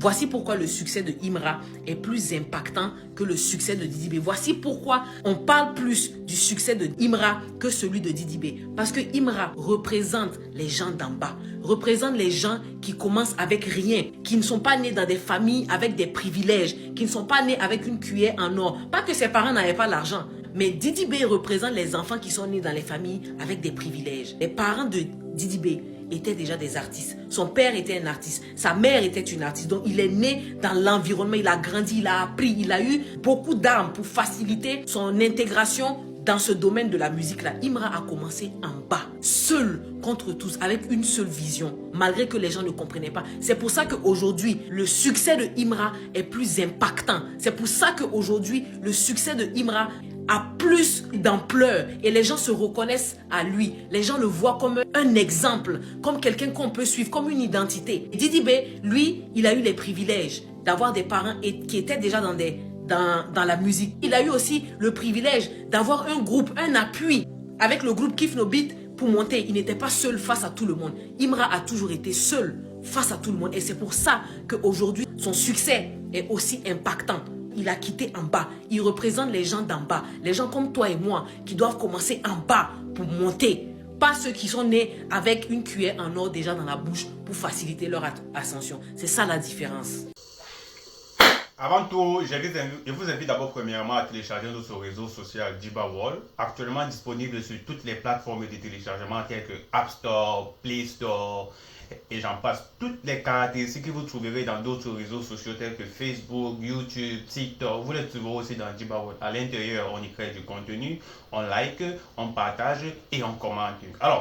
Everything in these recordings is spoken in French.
Voici pourquoi le succès de Imra est plus impactant que le succès de Didi B. Voici pourquoi on parle plus du succès de Imra que celui de Didi B. Parce que Imra représente les gens d'en bas, représente les gens qui commencent avec rien, qui ne sont pas nés dans des familles avec des privilèges, qui ne sont pas nés avec une cuillère en or. Pas que ses parents n'avaient pas l'argent, mais Didi B représente les enfants qui sont nés dans les familles avec des privilèges. Les parents de Didi B étaient déjà des artistes. Son père était un artiste, sa mère était une artiste. Donc il est né dans l'environnement, il a grandi, il a appris, il a eu beaucoup d'armes pour faciliter son intégration dans ce domaine de la musique-là. Imra a commencé en bas, seul contre tous, avec une seule vision, malgré que les gens ne comprenaient pas. C'est pour ça qu'aujourd'hui, le succès de Imra est plus impactant. C'est pour ça qu'aujourd'hui, le succès de Imra a plus d'ampleur et les gens se reconnaissent à lui. Les gens le voient comme un exemple, comme quelqu'un qu'on peut suivre, comme une identité. Didi B, lui, il a eu les privilèges d'avoir des parents qui étaient déjà dans la musique. Il a eu aussi le privilège d'avoir un groupe, un appui avec le groupe Kiff No Beat pour monter. Il n'était pas seul face à tout le monde. Imra a toujours été seul face à tout le monde et c'est pour ça qu'aujourd'hui, son succès est aussi impactant. Il a quitté en bas. Il représente les gens d'en bas. Les gens comme toi et moi qui doivent commencer en bas pour monter. Pas ceux qui sont nés avec une cuillère en or déjà dans la bouche pour faciliter leur ascension. C'est ça la différence. Avant tout, je vous invite d'abord premièrement à télécharger notre réseau social Djiba World, actuellement disponible sur toutes les plateformes de téléchargement telles que App Store, Play Store et j'en passe. Toutes les caractéristiques que vous trouverez dans d'autres réseaux sociaux tels que Facebook, YouTube, TikTok, vous les trouverez aussi dans Djiba World. À l'intérieur, on y crée du contenu, on like, on partage et on commente. Alors,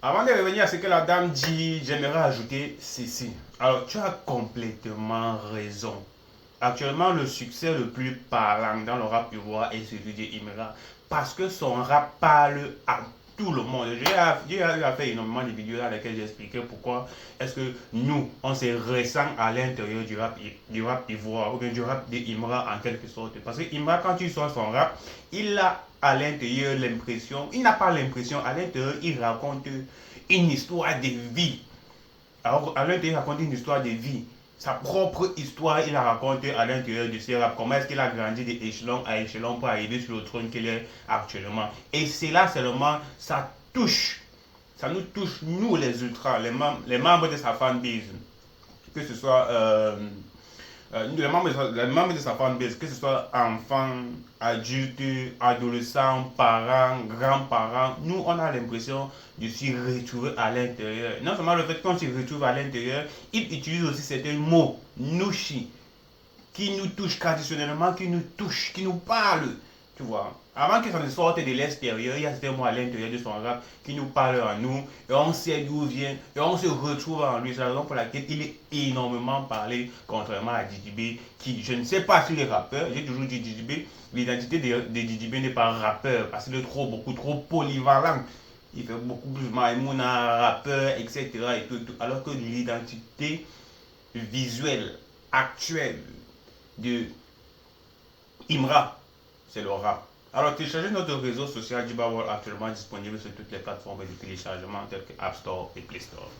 avant de revenir à ce que la dame dit, j'aimerais ajouter ceci. Alors, tu as complètement raison. Actuellement, le succès le plus parlant dans le rap ivoire est celui d'Imra. Parce que son rap parle à tout le monde. J'ai eu à faire énormément de vidéos dans lesquelles j'expliquais pourquoi est-ce que nous, on se ressent à l'intérieur du rap ivoire ou bien du rap d'Imra en quelque sorte. Parce que Imra, quand tu sors son rap, il a à l'intérieur l'impression, il n'a pas l'impression, à l'intérieur, il raconte une histoire de vie. Alors, à l'intérieur, il raconte une histoire de vie. Sa propre histoire, il la raconte à l'intérieur de ses raps. Comment est-ce qu'il a grandi d'échelon à échelon pour arriver sur le trône qu'il est actuellement. Et c'est là seulement, ça nous touche, nous les ultras, les membres de sa fanbase. Que ce soit les membres de sa fanbase, que ce soit enfants, adultes, adolescents, parents, grands-parents, nous on a l'impression de s'y retrouver à l'intérieur. Non seulement le fait qu'on s'y retrouve à l'intérieur, il utilise aussi certains mots, nouchi, qui nous touchent traditionnellement, qui nous touchent, qui nous parlent, tu vois. Avant que ça ne sorte de l'extérieur, il y a certains mots à l'intérieur de son rap qui nous parlent à nous, et on sait d'où il vient, et on se retrouve en lui. C'est la raison pour laquelle il est énormément parlé, contrairement à Didi B, qui, je ne sais pas s'il est rappeur, j'ai toujours dit Didi B, l'identité de Didi B n'est pas rappeur, parce qu'il est beaucoup trop polyvalent. Il fait beaucoup plus Maïmouna, rappeur, etc. Et tout, alors que l'identité visuelle, actuelle de Imra, c'est le rap. Alors, téléchargez notre réseau social Djiba World actuellement disponible sur toutes les plateformes de téléchargement telles que App Store et Play Store.